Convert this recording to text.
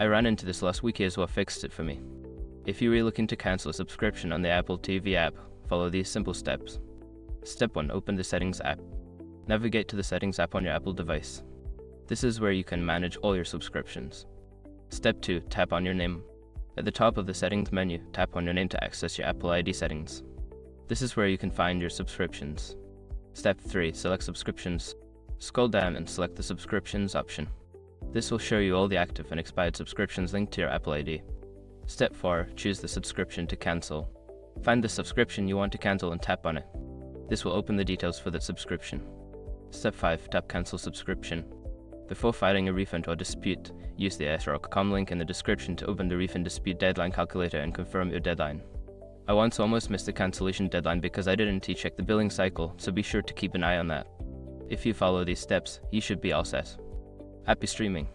I ran into this last week as well, fixed it for me. If you are looking to cancel a subscription on the Apple TV app, follow these simple steps. Step 1. Open the Settings app. Navigate to the Settings app on your Apple device. This is where you can manage all your subscriptions. Step 2. Tap on your name. At the top of the Settings menu, tap on your name to access your Apple ID settings. This is where you can find your subscriptions. Step 3. Select Subscriptions. Scroll down and select the Subscriptions option. This will show you all the active and expired subscriptions linked to your Apple ID. Step 4. Choose the subscription to cancel. Find the subscription you want to cancel and tap on it. This will open the details for that subscription. Step 5. Tap Cancel Subscription. Before filing a refund or dispute, use the sroc.com link in the description to open the refund dispute deadline calculator and confirm your deadline. I once almost missed the cancellation deadline because I didn't check the billing cycle, so be sure to keep an eye on that. If you follow these steps, you should be all set. Happy streaming!